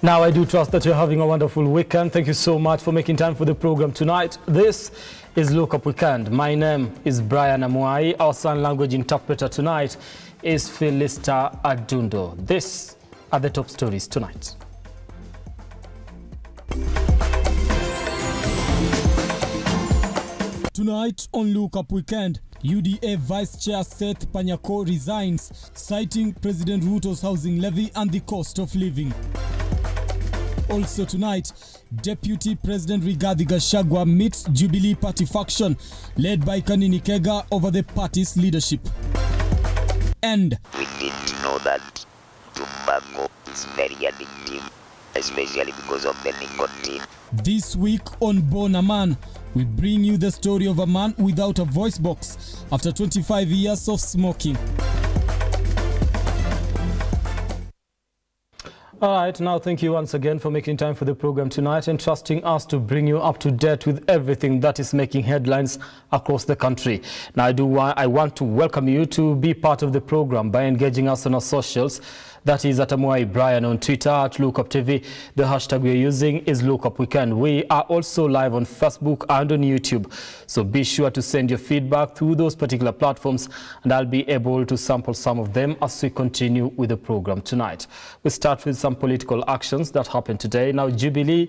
Now, I do trust that you're having a wonderful weekend. Thank you so much for making time for the program tonight. This is Look Up Weekend. My name is Brian Amwai. Our sign language interpreter tonight is Philista Adundo. These are the top stories tonight. Tonight on Look Up Weekend, UDA Vice Chair Seth Panyako resigns, citing President Ruto's housing levy and the cost of living. Also tonight, Deputy President Rigathi Gachagua meets Jubilee Party faction led by Kanini Kega over the party's leadership. And we need to know that tobacco is very addictive, especially because of the nicotine. This week on Born a Man, we bring you the story of a man without a voice box after 25 years of smoking. All right, now thank you once again for making time for the program tonight and trusting us to bring you up to date with everything that is making headlines across the country. Now, I want to welcome you to be part of the program by engaging us on our socials. That is at Amwai Brian on Twitter, at Lookuptv. The hashtag we're using is #LookUpWeekend. We are also live on Facebook and on YouTube. So be sure to send your feedback through those particular platforms, and I'll be able to sample some of them as we continue with the program tonight. We start with some political actions that happened today. Now, Deputy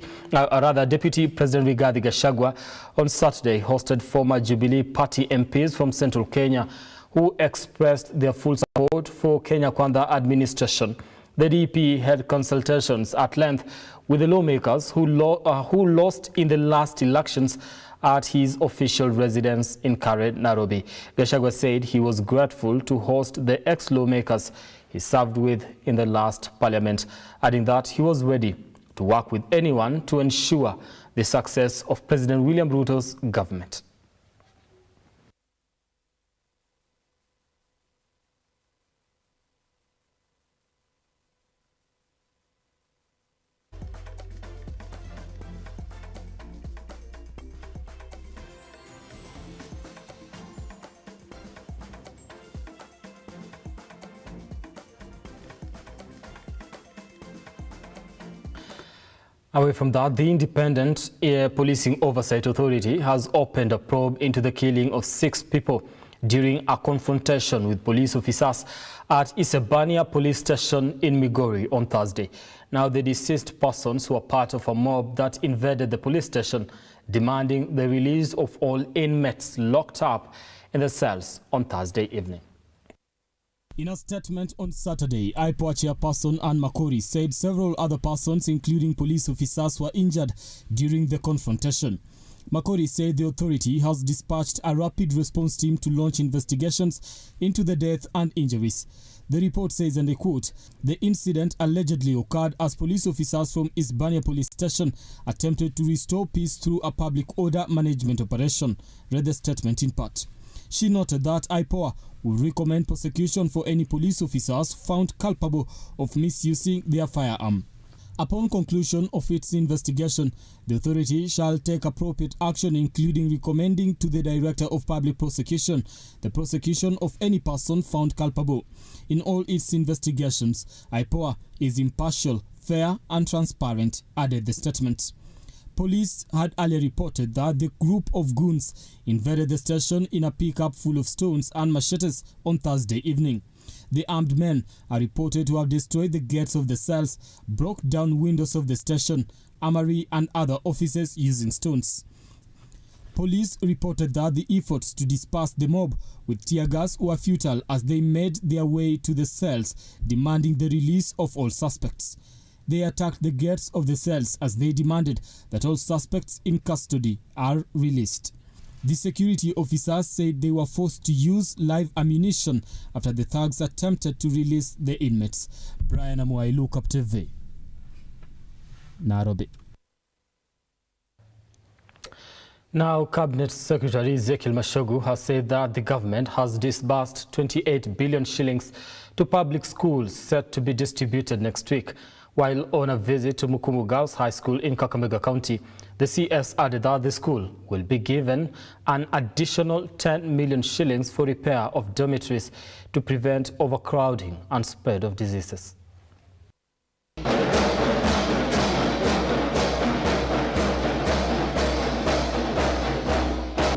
President Rigathi Gachagua on Saturday hosted former Jubilee Party MPs from Central Kenya who expressed their full support for Kenya Kwanza administration. The DP had consultations at length with the lawmakers who lost in the last elections at his official residence in Karen, Nairobi. Gachagua said he was grateful to host the ex-lawmakers he served with in the last parliament, adding that he was ready to work with anyone to ensure the success of President William Ruto's government. Away from that, the Independent Policing Oversight Authority has opened a probe into the killing of 6 people during a confrontation with police officers at Isebania Police Station in Migori on Thursday. Now, the deceased persons were part of a mob that invaded the police station, demanding the release of all inmates locked up in the cells on Thursday evening. In a statement on Saturday, IPOA chairperson Ann Makori said several other persons, including police officers, were injured during the confrontation. Makori said the authority has dispatched a rapid response team to launch investigations into the death and injuries. The report says, and I quote, "The incident allegedly occurred as police officers from Isebania Police Station attempted to restore peace through a public order management operation," read the statement in part. She noted that IPOA will recommend prosecution for any police officers found culpable of misusing their firearm. Upon conclusion of its investigation, the authority shall take appropriate action, including recommending to the Director of Public Prosecution the prosecution of any person found culpable. In all its investigations, IPOA is impartial, fair and transparent, added the statement. Police had earlier reported that the group of goons invaded the station in a pickup full of stones and machetes on Thursday evening. The armed men are reported to have destroyed the gates of the cells, broke down windows of the station, armory and other offices using stones. Police reported that the efforts to disperse the mob with tear gas were futile as they made their way to the cells, demanding the release of all suspects. They attacked the gates of the cells as they demanded that all suspects in custody are released. The security officers said they were forced to use live ammunition after the thugs attempted to release the inmates. Brian Amwai, Lookuptv, Nairobi. Now, Cabinet Secretary Ezekiel Mashogu has said that the government has disbursed 28 billion shillings to public schools set to be distributed next week. While on a visit to Mukumu Girls High School in Kakamega County, the CS added that the school will be given an additional 10 million shillings for repair of dormitories to prevent overcrowding and spread of diseases.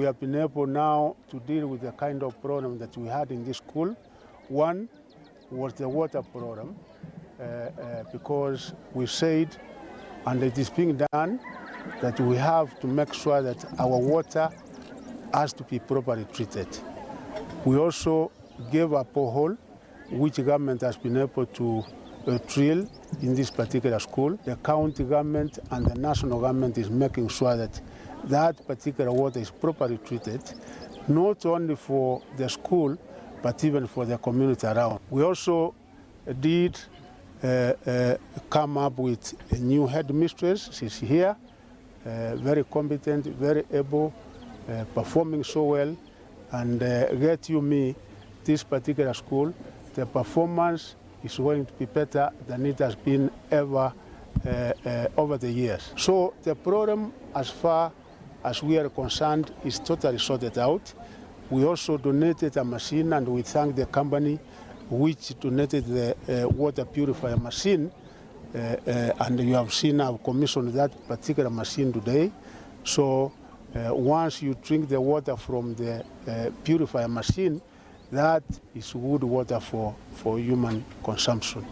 We have been able now to deal with the kind of problem that we had in this school. One was the water problem, because we said, and it is being done, that we have to make sure that our water has to be properly treated. We also gave a borehole, which government has been able to drill in this particular school. The county government and the national government is making sure that that particular water is properly treated, not only for the school, but even for the community around. We also did come up with a new headmistress. She's here, very competent, very able, performing so well. And get you me, this particular school, the performance is going to be better than it has been ever over the years. So the problem, as far as we are concerned, is totally sorted out. We also donated a machine, and we thank the company which donated the water purifier machine. And you have seen I've commissioned that particular machine today. So once you drink the water from the purifier machine, that is good water for human consumption.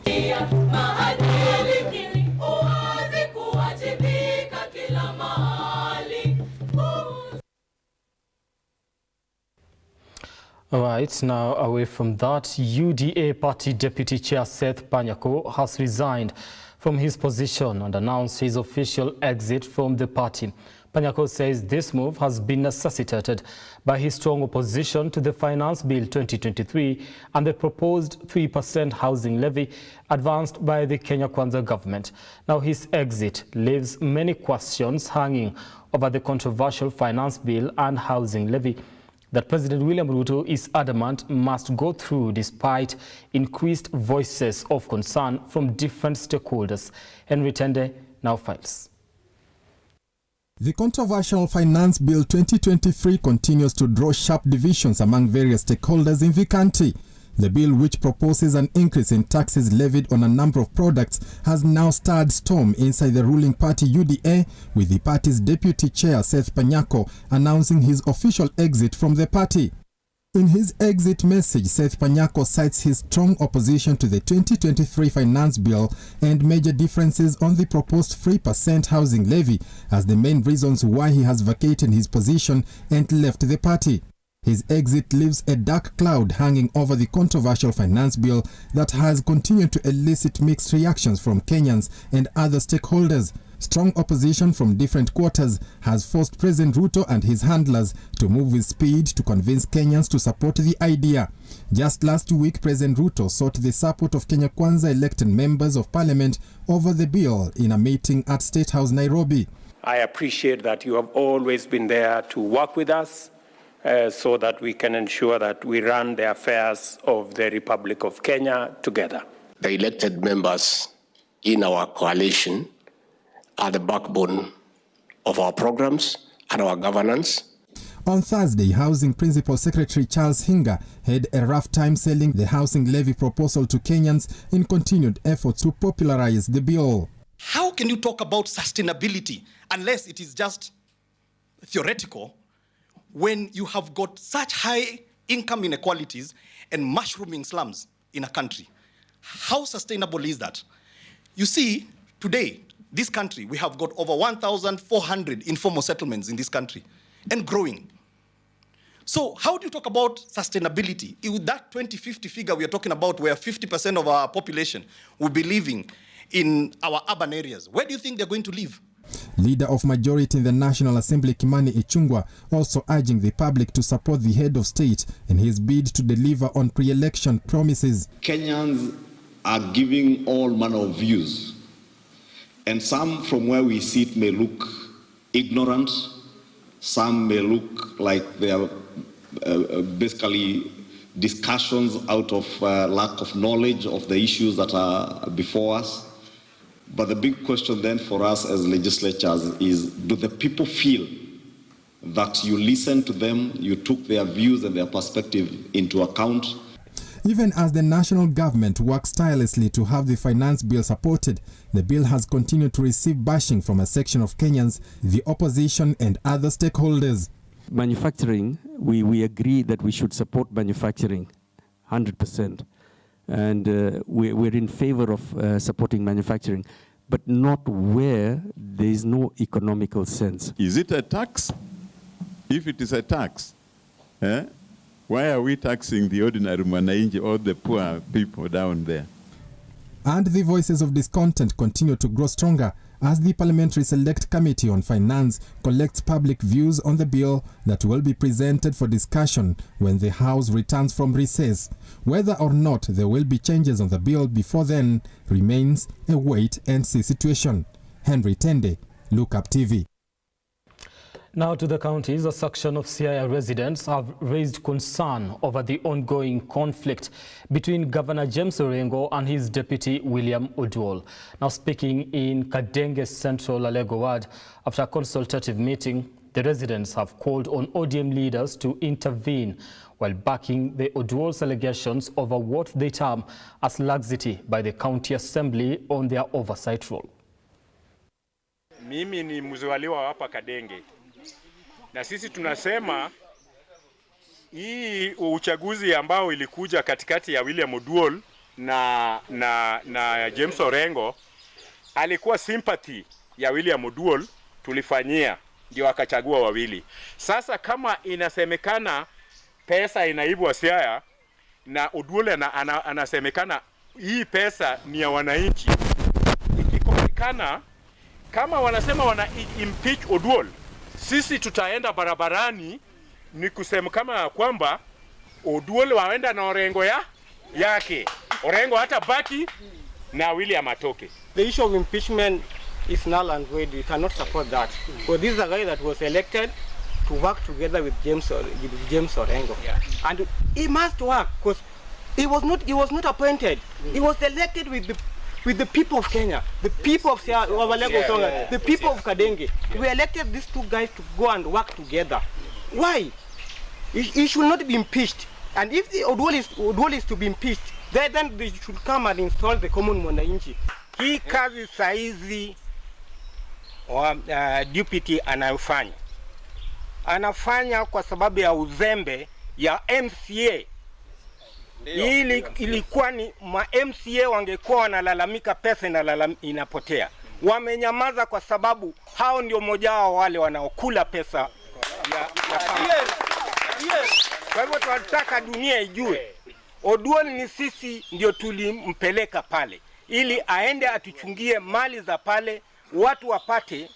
All right, now away from that, UDA Party Deputy Chair Seth Panyako has resigned from his position and announced his official exit from the party. Panyako says this move has been necessitated by his strong opposition to the Finance Bill 2023 and the proposed 3% housing levy advanced by the Kenya Kwanza government. Now his exit leaves many questions hanging over the controversial Finance Bill and housing levy that President William Ruto is adamant must go through despite increased voices of concern from different stakeholders. Henry Tende now files. The controversial Finance Bill 2023 continues to draw sharp divisions among various stakeholders in the country. The bill, which proposes an increase in taxes levied on a number of products, has now stirred storm inside the ruling party UDA, with the party's deputy chair Seth Panyako announcing his official exit from the party. In his exit message, Seth Panyako cites his strong opposition to the 2023 Finance Bill and major differences on the proposed 3% housing levy as the main reasons why he has vacated his position and left the party. His exit leaves a dark cloud hanging over the controversial finance bill that has continued to elicit mixed reactions from Kenyans and other stakeholders. Strong opposition from different quarters has forced President Ruto and his handlers to move with speed to convince Kenyans to support the idea. Just last week, President Ruto sought the support of Kenya Kwanza elected members of parliament over the bill in a meeting at State House, Nairobi. I appreciate that you have always been there to work with us so that we can ensure that we run the affairs of the Republic of Kenya together. The elected members in our coalition are the backbone of our programs and our governance. On Thursday, Housing Principal Secretary Charles Hinga had a rough time selling the housing levy proposal to Kenyans in continued efforts to popularize the bill. How can you talk about sustainability unless it is just theoretical when you have got such high income inequalities and mushrooming slums in a country? How sustainable is that? You see, today, this country, we have got over 1,400 informal settlements in this country and growing. So how do you talk about sustainability? With that 2050 figure we are talking about, where 50% of our population will be living in our urban areas, where do you think they're going to live? Leader of majority in the National Assembly, Kimani Ichung'wah, also urging the public to support the head of state in his bid to deliver on pre-election promises. Kenyans are giving all manner of views, and some from where we sit may look ignorant, some may look like they are basically discussions out of lack of knowledge of the issues that are before us. But the big question then for us as legislators is, do the people feel that you listened to them, you took their views and their perspective into account? Even as the national government works tirelessly to have the finance bill supported, the bill has continued to receive bashing from a section of Kenyans, the opposition and other stakeholders. manufacturing, we agree that we should support manufacturing 100%. And we're in favor of supporting manufacturing, but not where there is no economical sense. Is it a tax? If it is a tax, why are we taxing the ordinary mwananchi or the poor people down there? And the voices of discontent continue to grow stronger as the Parliamentary Select Committee on Finance collects public views on the bill that will be presented for discussion when the House returns from recess. Whether or not there will be changes on the bill before then remains a wait-and-see situation. Henry Tende, Lookuptv. Now to the counties, a section of Siaya residents have raised concern over the ongoing conflict between Governor James Orengo and his deputy William Oduol. Now speaking in Kadenge Central Alego Ward, after a consultative meeting, the residents have called on ODM leaders to intervene while backing the Oduol's allegations over what they term as laxity by the county assembly on their oversight role. Mimi ni mzaliwa hapa Kadenge. Na sisi tunasema hii uchaguzi ambao ilikuja katikati ya William Oduol na James Orengo alikuwa sympathy ya William Oduol tulifanyia ndio akachagua wawili. Sasa kama inasemekana pesa inaibwa Siaya na Oduol anasemekana hii pesa ni ya wananchi, ikikosekana kama wanasema wana impeach Oduol, sisi tutaenda barabarani ni kusema kama kwamba Oduol waenda na Orengo yake. Orengo hata baki na William atoke. The issue of impeachment is null and void. We cannot support that. Because this is a guy that was elected to work together with James Orengo. Yeah. And he must work because he was not appointed. He was elected with the people of Kenya, the people of the people of Kadenge. We elected these two guys to go and work together. Why? He should not be impeached. And if the Oduol is to be impeached, then they should come and install the common mwananchi. Hii kazi saizi deputy anafanya kwa sababu ya uzembe ya MCA. Hili ilikuwa ni MCA wangekuwa wanalalamika pesa inapotea. Wamenyamaza kwa sababu hao ndio moja wao wale wanaokula pesa ya Kwa hivyo tunataka dunia ijue Oduol ni sisi ndio tulimpeleka pale ili aende atuchungie mali za pale, watu wapate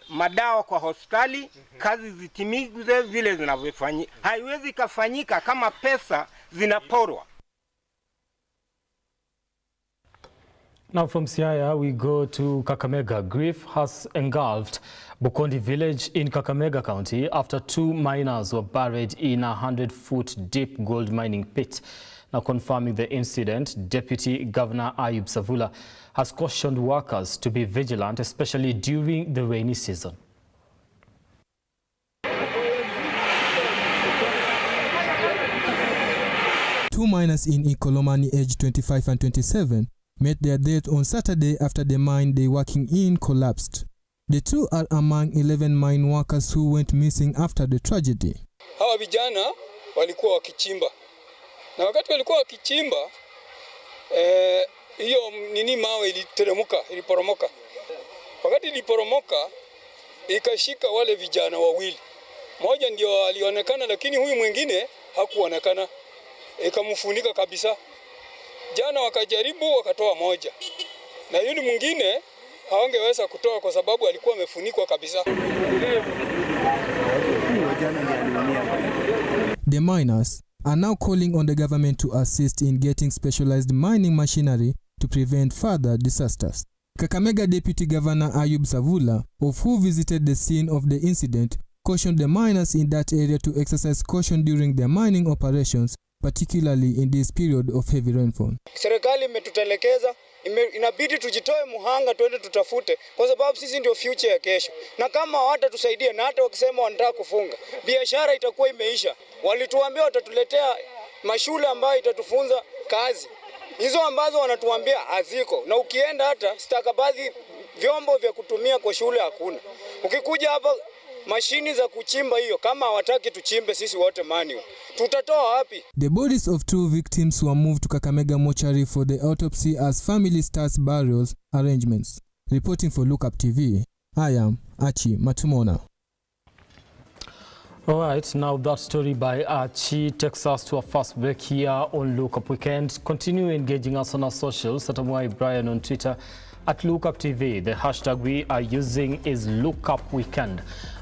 madawa kwa hospitali, kazi zitimize vile zinavyofanyika. Haiwezi kafanyika kama pesa zinaporwa. Now from Siaya, we go to Kakamega. Grief has engulfed Bukondi village in Kakamega County after 2 miners were buried in a 100-foot deep gold mining pit. Now confirming the incident, Deputy Governor Ayub Savula has cautioned workers to be vigilant, especially during the rainy season. Two miners in Ikolomani, aged 25 and 27, met their death on Saturday after the mine they working in collapsed. The two are among 11 mine workers who went missing after the tragedy. Hawa vijana walikuwa wakichimba. Na wakati walikuwa wakichimba, hiyo mawe iliporomoka. Wakati iliporomoka, ikashika wale vijana wawili. Mmoja ndio alionekana, lakini huyu mwingine hakuonekana. Ikamfunika kabisa. Jana wakajaribu wakatoa moja. Na yule mwingine hawangeweza kutoa kwa sababu alikuwa amefunikwa kabisa. The miners are now calling on the government to assist in getting specialized mining machinery to prevent further disasters. Kakamega Deputy Governor Ayub Savula, of who visited the scene of the incident, cautioned the miners in that area to exercise caution during their mining operations, particularly in this period of heavy rainfall. Serikali imetutelekeza, inabidi tujitoe muhanga twende tutafute kwa sababu sisi ndio future ya kesho. Na kama hawatatusaidia na hata wakisema wanataka kufunga, biashara itakuwa imeisha. Walituambia watatuletea mashule ambayo itatufunza kazi. Hizo ambazo wanatuambia haziko. Na ukienda hata stakabadhi vyombo vya kutumia kwa shule hakuna. Ukikuja hapa mashini za kuchimba hiyo, kama hawataki tuchimbe sisi wote manual, tutatoa wapi? The bodies of 2 victims were moved to Kakamega mortuary for the autopsy as family starts burials arrangements. Reporting for Lookuptv, I am Achi Matumona. All right, now that story by Archie takes us to our first break here on Lookup Weekend. Continue engaging us on our socials at Amwai Brian on Twitter at Lookuptv. The hashtag we are using is Lookup Weekend.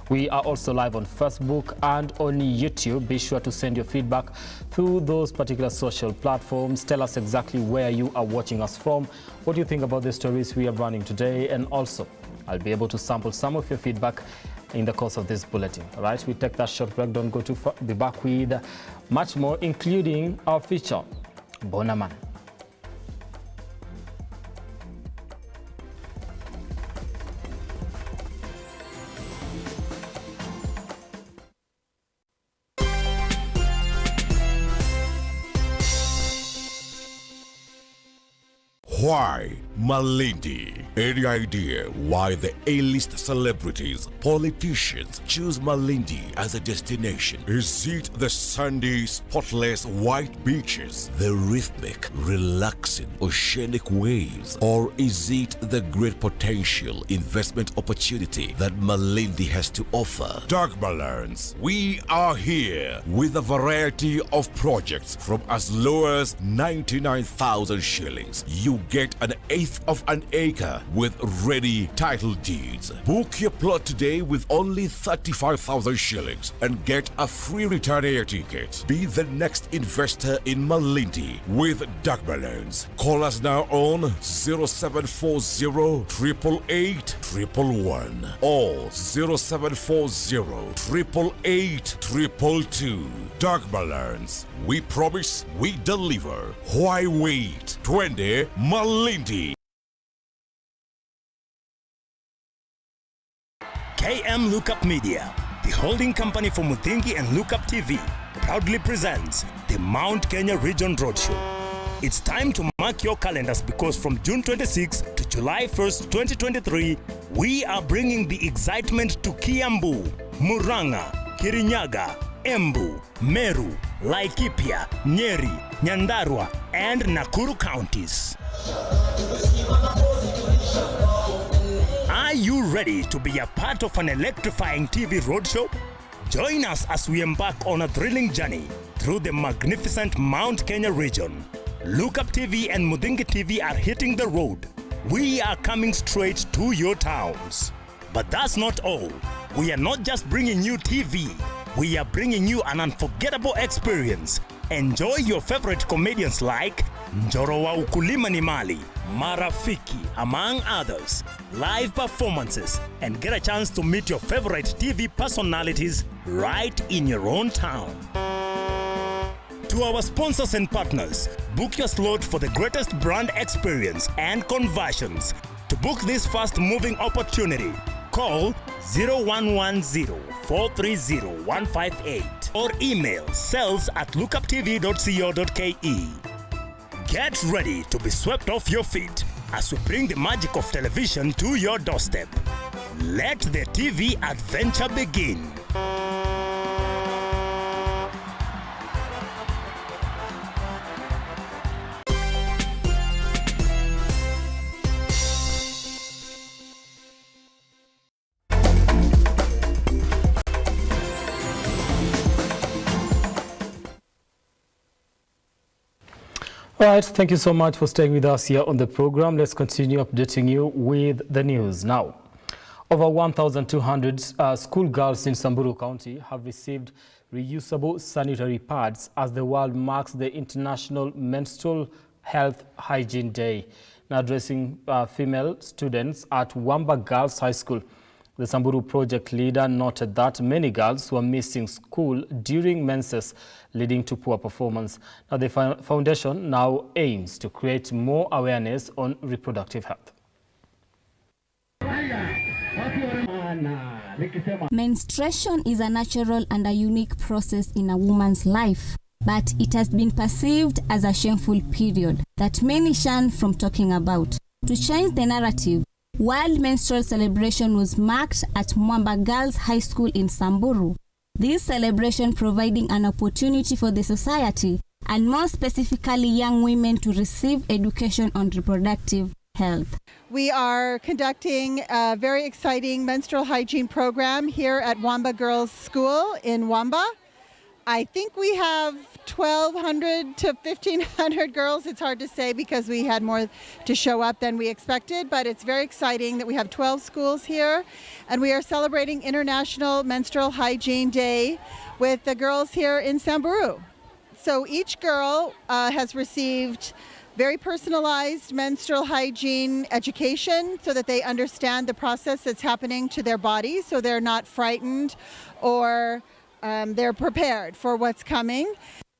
We are also live on Facebook and on YouTube. Be sure to send your feedback through those particular social platforms. Tell us exactly where you are watching us from, what do you think about the stories we are running today, and also I'll be able to sample some of your feedback in the course of this bulletin. All right, we take that short break. Don't go too far. Be back with much more, including our feature, Bonaman. Why Malindi? Any idea why the A-list celebrities, politicians choose Malindi as a destination? Is it the sandy, spotless white beaches, the rhythmic, relaxing oceanic waves, or is it the great potential investment opportunity that Malindi has to offer? Dark Balance, we are here with a variety of projects from as low as 99,000 shillings. You get an eighth of an acre with ready title deeds. Book your plot today with only 35,000 shillings and get a free return air ticket. Be the next investor in Malindi with Dark Balance. Call us now on 0740 888 111 or 0740 888 222. Dark Balance. We promise, we deliver. Why wait? 20 Malindi. KM Lookup Media, the holding company for Muthingi and Lookup TV, proudly presents the Mount Kenya Region Roadshow. It's time to mark your calendars because from June 26 to July 1st, 2023, we are bringing the excitement to Kiambu, Murang'a, Kirinyaga, Embu, Meru, Laikipia, Nyeri, Nyandarua, and Nakuru counties. Are you ready to be a part of an electrifying TV roadshow? Join us as we embark on a thrilling journey through the magnificent Mount Kenya region. Lookup TV and Muthingi TV are hitting the road. We are coming straight to your towns. But that's not all. We are not just bringing you TV. We are bringing you an unforgettable experience. Enjoy your favorite comedians like Njoro wa Ukulima ni Mali, Marafiki, among others, live performances, and get a chance to meet your favorite TV personalities right in your own town. To our sponsors and partners, book your slot for the greatest brand experience and conversions. To book this fast-moving opportunity, call 0110-430-158 or email sales@lookuptv.co.ke. Get ready to be swept off your feet as we bring the magic of television to your doorstep. Let the TV adventure begin. All right, thank you so much for staying with us here on the program. Let's continue updating you with the news now. Over 1,200 schoolgirls in Samburu County have received reusable sanitary pads as the world marks the International Menstrual Health Hygiene Day. Now addressing female students at Wamba Girls High School, the Samburu project leader noted that many girls were missing school during menses, leading to poor performance. Now the foundation now aims to create more awareness on reproductive health. Menstruation is a natural and a unique process in a woman's life, but it has been perceived as a shameful period that many shun from talking about. To change the narrative, World Menstrual Celebration was marked at Mwamba Girls High School in Samburu. This celebration providing an opportunity for the society and more specifically young women to receive education on reproductive health. We are conducting a very exciting menstrual hygiene program here at Wamba Girls School in Wamba. I think we have 1,200 to 1,500 girls. It's hard to say because we had more to show up than we expected, but it's very exciting that we have 12 schools here, and we are celebrating International Menstrual Hygiene Day with the girls here in Samburu. So each girl has received very personalized menstrual hygiene education so that they understand the process that's happening to their bodies, so they're not frightened or they're prepared for what's coming.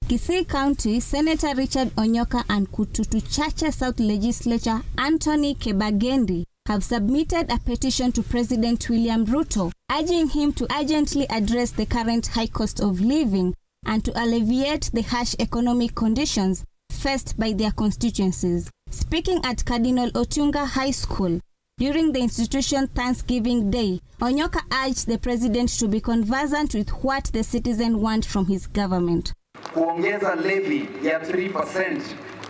Kisii County, Senator Richard Onyoka and Kututu Chache South Legislature Anthony Kebagendi have submitted a petition to President William Ruto, urging him to urgently address the current high cost of living and to alleviate the harsh economic conditions faced by their constituencies. Speaking at Cardinal Otunga High School during the institution Thanksgiving Day, Onyoka urged the president to be conversant with what the citizens want from his government. Kuongeza levy ya 3%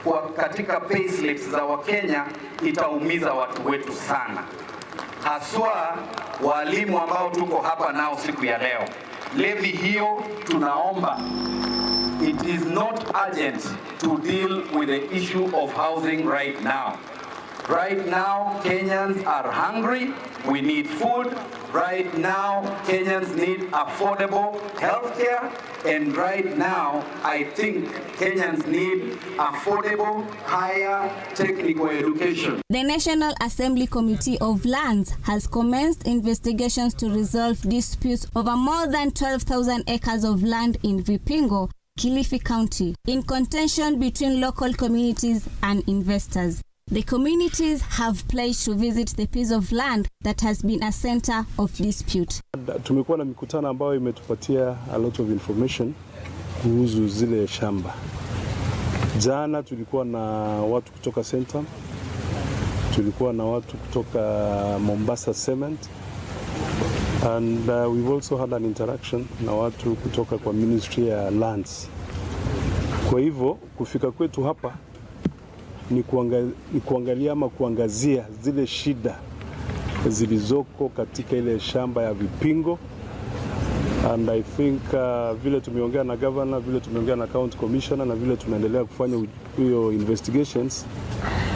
kwa katika payslips za Wakenya itaumiza watu wetu sana, haswa walimu ambao tuko hapa nao siku ya leo. Levy hiyo tunaomba, it is not urgent to deal with the issue of housing right now. Right now, Kenyans are hungry. We need food. Right now, Kenyans need affordable healthcare. And right now, I think Kenyans need affordable, higher technical education. The National Assembly Committee of Lands has commenced investigations to resolve disputes over more than 12,000 acres of land in Vipingo, Kilifi County, in contention between local communities and investors. The communities have pledged to visit the piece of land that has been a center of dispute. Tumekuwa na mikutano ambayo imetupatia a lot of information kuhusu zile shamba. Jana tulikuwa na watu kutoka Centum, tulikuwa na watu kutoka Mombasa Cement, and we've also had an interaction na watu kutoka kwa Ministry ya Lands. Kwa hivyo kufika kwetu hapa ni kuangalia ama kuangazia zile shida zilizoko katika ile shamba ya Vipingo, and I think vile tumeongea na governor, vile tumeongea na county commissioner na vile tunaendelea kufanya hiyo investigations,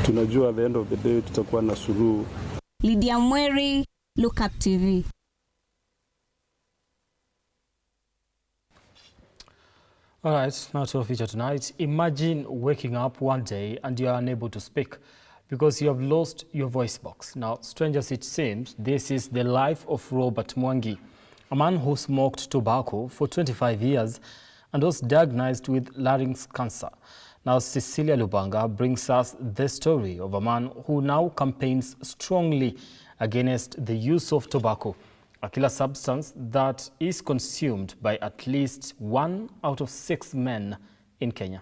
tunajua at the end of the day tutakuwa na suluhu. Lydia Mweri, Lookuptv. All right, now to our feature tonight. Imagine waking up one day and you are unable to speak because you have lost your voice box. Now, strange as it seems, this is the life of Robert Mwangi, a man who smoked tobacco for 25 years and was diagnosed with larynx cancer. Now, Cecilia Lubanga brings us the story of a man who now campaigns strongly against the use of tobacco, a killer substance that is consumed by at least 1 out of 6 men in Kenya.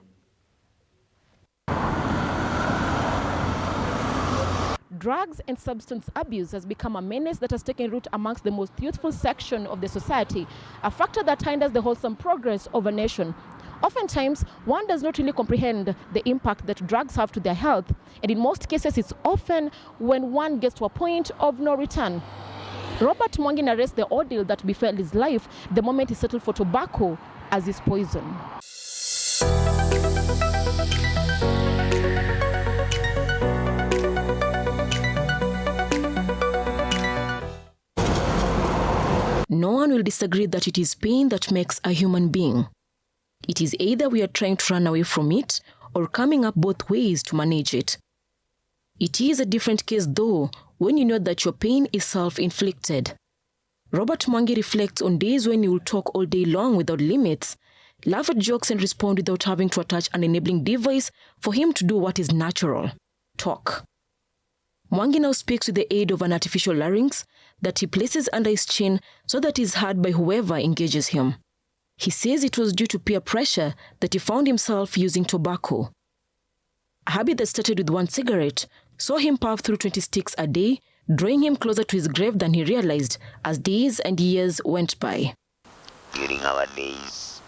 Drugs and substance abuse has become a menace that has taken root amongst the most youthful section of the society, a factor that hinders the wholesome progress of a nation. Oftentimes, one does not really comprehend the impact that drugs have to their health, and in most cases, it's often when one gets to a point of no return. Robert Mwangi narrates the ordeal that befell his life the moment he settled for tobacco as his poison. No one will disagree that it is pain that makes a human being. It is either we are trying to run away from it or coming up both ways to manage it. It is a different case though when you know that your pain is self-inflicted. Robert Mwangi reflects on days when he will talk all day long without limits, laugh at jokes and respond without having to attach an enabling device for him to do what is natural: talk. Mwangi now speaks with the aid of an artificial larynx that he places under his chin so that he is heard by whoever engages him. He says it was due to peer pressure that he found himself using tobacco. A habit that started with 1 cigarette saw him puff through 20 sticks a day drawing him closer to his grave than he realized as days and years went by. During our days,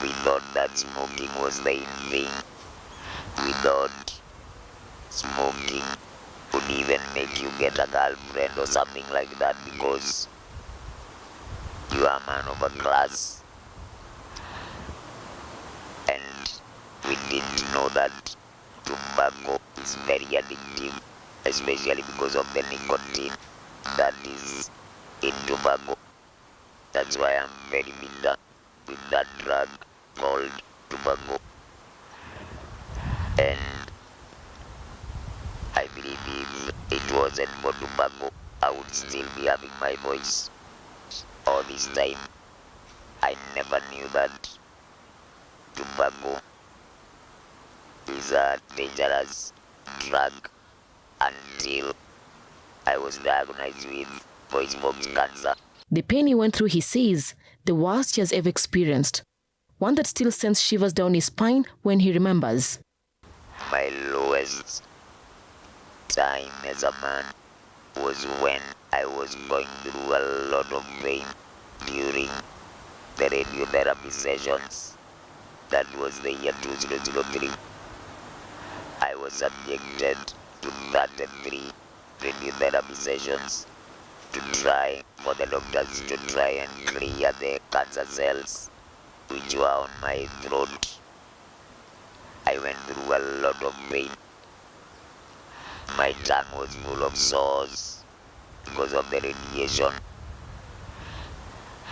we thought that smoking was the in thing. We thought smoking would even make you get a girlfriend or something like that because you are a man of a class. And we didn't know that tobacco is very addictive, especially because of the nicotine that is in tobacco. That's why I'm very bitter with that drug called tobacco. And I believe if it wasn't for tobacco, I would still be having my voice. All this time, I never knew that tobacco is a dangerous drug until I was diagnosed with voice box cancer. The pain he went through, he says, the worst he has ever experienced. One that still sends shivers down his spine when he remembers. My lowest time as a man was when I was going through a lot of pain during the radiotherapy sessions. That was the year 2003. I was subjected to 33 radiotherapy sessions to try for the doctors to try and clear the cancer cells which were on my throat. I went through a lot of pain. My tongue was full of sores because of the radiation.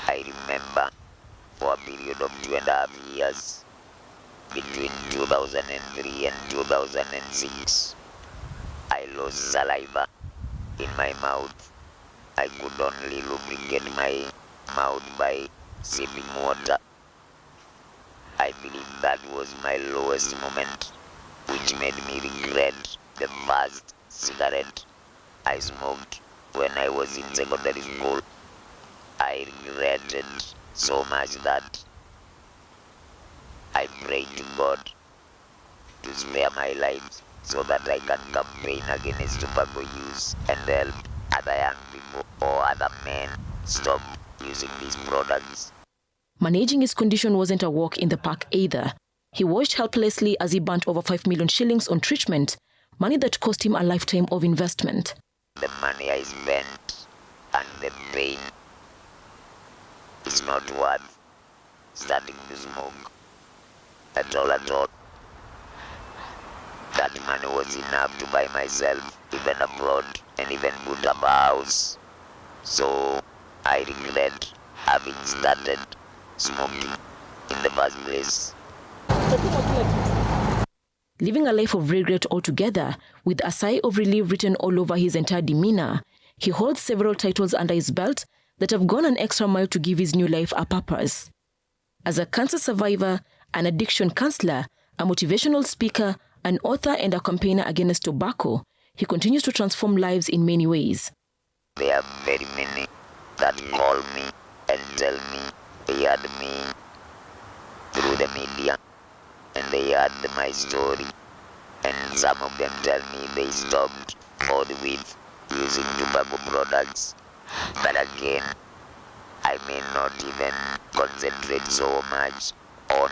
I remember for a period of 2.5 years, between 2003 and 2006, I lost saliva in my mouth. I could only lubricate my mouth by sipping water. I believe that was my lowest moment, which made me regret the first cigarette I smoked when I was in secondary school. I regretted so much that I prayed to God to spare my life so that I can campaign against tobacco use and help other young people or other men stop using these products. Managing his condition wasn't a walk in the park either. He watched helplessly as he burnt over 5 million shillings on treatment, money that cost him a lifetime of investment. The money I spent and the pain is not worth starting to smoke at all. That money was enough to buy myself even a plot and even put up a house. So I regret having started smoking in the first place. Living a life of regret altogether, with a sigh of relief written all over his entire demeanor, he holds several titles under his belt that have gone an extra mile to give his new life a purpose. As a cancer survivor, an addiction counselor, a motivational speaker, an author and a campaigner against tobacco, he continues to transform lives in many ways. There are very many that call me and tell me they heard me through the media and they heard my story, and some of them tell me they stopped forthwith using tobacco products. But again, I may not even concentrate so much on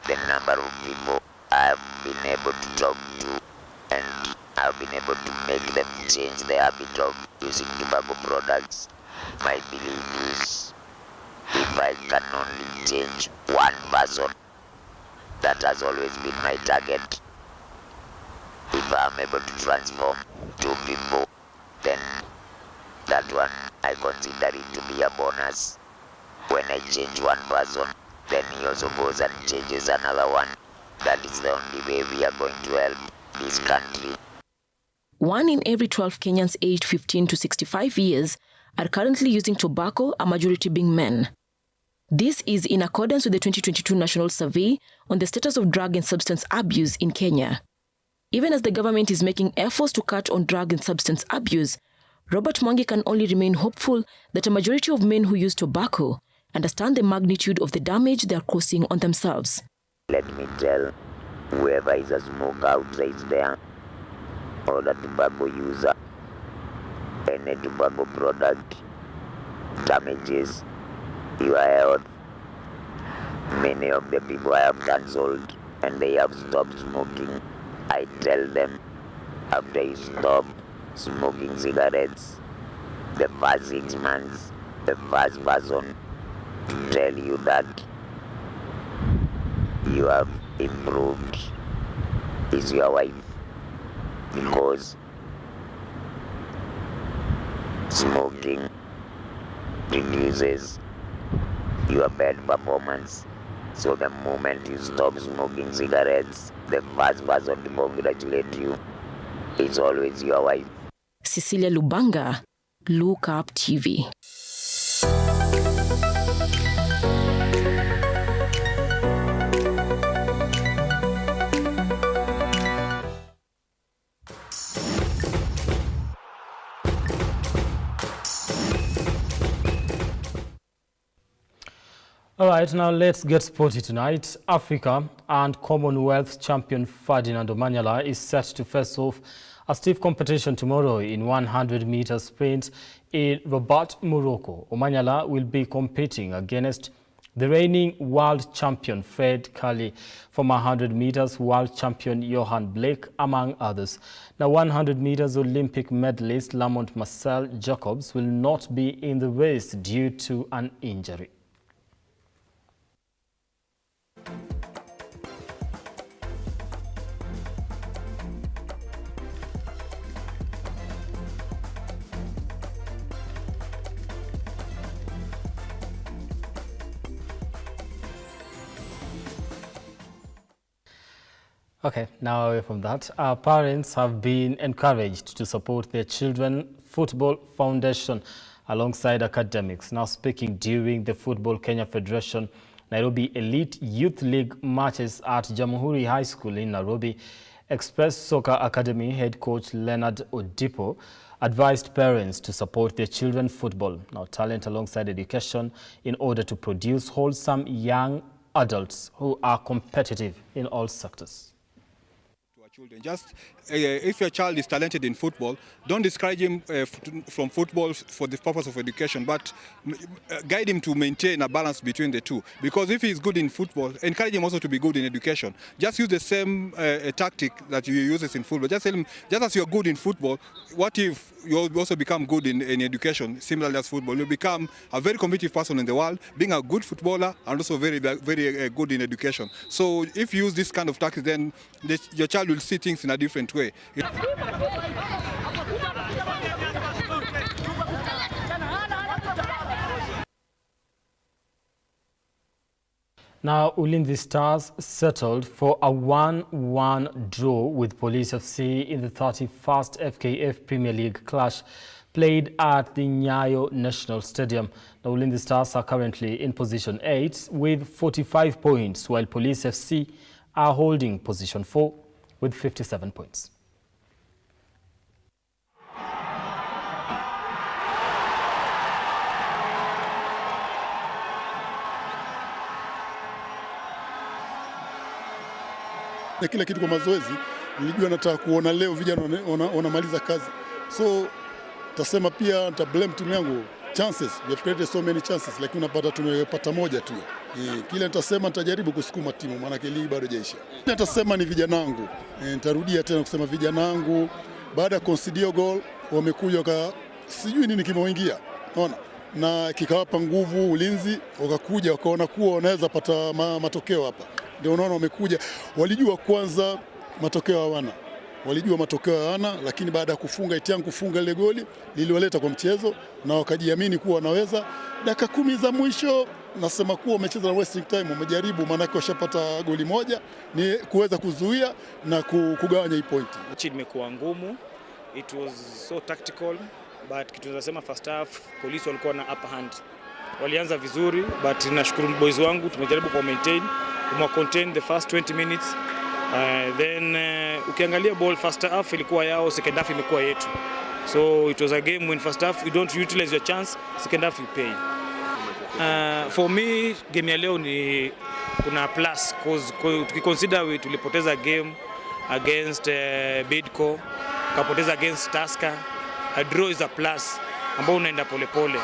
the number of people I've been able to talk to, and I've been able to make them change their habit of using tobacco products. My belief is, if I can only change one person, that has always been my target. If I'm able to transform 2 people, then that one I consider it to be a bonus. When I change one person, then he also goes and changes another one. That is the only way we are going to help this country. 1 in every 12 Kenyans aged 15 to 65 years are currently using tobacco, a majority being men. This is in accordance with the 2022 National Survey on the status of drug and substance abuse in Kenya. Even as the government is making efforts to cut on drug and substance abuse, Robert Mwangi can only remain hopeful that a majority of men who use tobacco understand the magnitude of the damage they are causing on themselves. Let me tell whoever is a smoker outside there, or a tobacco user, any tobacco product damages your health. Many of the people I have cancelled and they have stopped smoking. I tell them, after you stop smoking cigarettes, the first 6 months, the first person to tell you that you have improved is your wife, because smoking reduces your bad performance. So the moment you stop smoking cigarettes, the first person to congratulate you is always your wife. Cecilia Lubanga, Lookuptv. All right, now let's get sporty tonight. Africa and Commonwealth champion Ferdinand Omanyala is set to face off a stiff competition tomorrow in 100-meter sprint in Rabat, Morocco. Omanyala will be competing against the reigning world champion Fred Curley, former 100 meters world champion Johan Blake, among others. Now, 100 meters Olympic medalist Lamont Marcel Jacobs will not be in the race due to an injury. Okay, now away from that, our parents have been encouraged to support their children football foundation alongside academics. Now speaking during the Football Kenya Federation Nairobi Elite Youth League matches at Jamhuri High School in Nairobi, Express Soccer Academy head coach Leonard Odipo advised parents to support their children football, now talent alongside education, in order to produce wholesome young adults who are competitive in all sectors. Just if your child is talented in football, don't discourage him from football for the purpose of education, but guide him to maintain a balance between the two. Because if he's good in football, encourage him also to be good in education. Just use the same tactic that you use in football. Just tell him, just as you're good in football, what if you also become good in education, similarly as football? You'll become a very competitive person in the world, being a good footballer and also very good in education. So if you use this kind of tactic, then your child will see things in a different way. Now, Ulinzi Stars settled for a 1-1 draw with Police FC in the 31st FKF Premier League clash played at the Nyayo National Stadium. Now, Ulinzi Stars are currently in position 8 with 45 points, while Police FC are holding position 4 with 57 points. Na kila kitu kwa mazoezi, nilijua nataka kuona leo vijana wanamaliza kazi. So tasema pia nita blame timu yangu, chances, we have created so many chances, lakini unapata tumepata moja tu. Kile nitasema nitajaribu kusukuma timu, maana ligi bado haijaisha. Nitasema ni vijana wangu. Nitarudia tena kusema vijana wangu, baada ya concede goal wamekuja sijui nini kimewaingia. Unaona? Na kikawapa nguvu Ulinzi, wakakuja wakaona kuwa wanaweza pata matokeo hapa. Ndio unaona wamekuja, walijua kwanza matokeo hawana. Walijua matokeo hawana, lakini baada ya kufunga Itiang kufunga ile goli liliwaleta kwa mchezo na wakajiamini kuwa wanaweza. Dakika 10 za mwisho nasema kuwa wamecheza na wasting time, wamejaribu, maana washapata goli moja, ni kuweza kuzuia na kugawanya hii point. Mechi imekuwa ngumu. It was so tactical, but kitu tunasema first half Police walikuwa na upper hand. Walianza vizuri, but nashukuru boys wangu tumejaribu ku maintain, contain the first 20 minutes. Then ukiangalia ball first half ilikuwa yao, second half ilikuwa yetu. So it was a game when first half you don't utilize your chance, second half you pay. For me game ya leo ni kuna plus cause tukiconsider tulipoteza game against Bidco, kapoteza against Tusker, a draw is a plus ambao unaenda polepole.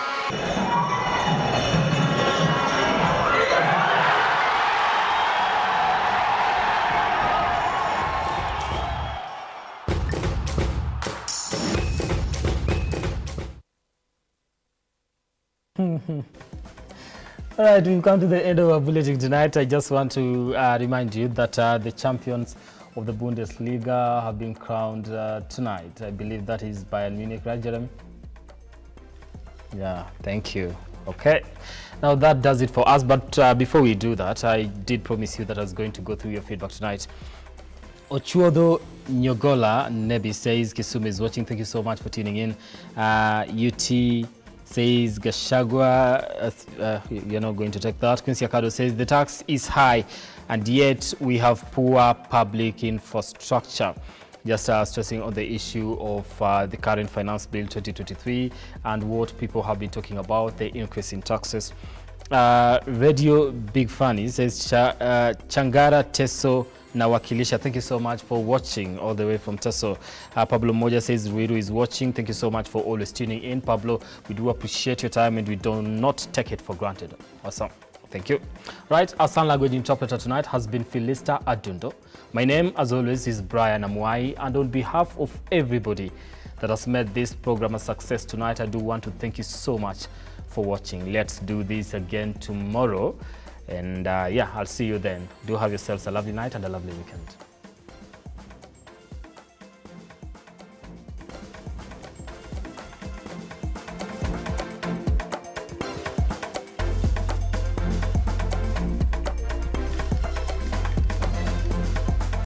All right, we've come to the end of our bulletin tonight. I just want to remind you that the champions of the Bundesliga have been crowned tonight. I believe that is Bayern Munich, right, Jeremy? Yeah, thank you. Okay, now that does it for us. But before we do that, I did promise you that I was going to go through your feedback tonight. Ochuodo Nyogola Nebi says Kisumu is watching. Thank you so much for tuning in. UT says Gashagwa, you're not going to take that. Quincy Akado says the tax is high and yet we have poor public infrastructure. Just stressing on the issue of the current Finance Bill 2023 and what people have been talking about, the increase in taxes. Radio Big Funny says Changara Teso Nawakilisha. Thank you so much for watching all the way from Teso. Pablo Moja says Ruiru is watching. Thank you so much for always tuning in. Pablo, we do appreciate your time and we do not take it for granted. Awesome. Thank you. Right, our sign language interpreter tonight has been Philista Adundo. My name, as always, is Brian Amwai, and on behalf of everybody that has made this program a success tonight, I do want to thank you so much for watching. Let's do this again tomorrow. And yeah, I'll see you then. Do have yourselves a lovely night and a lovely weekend.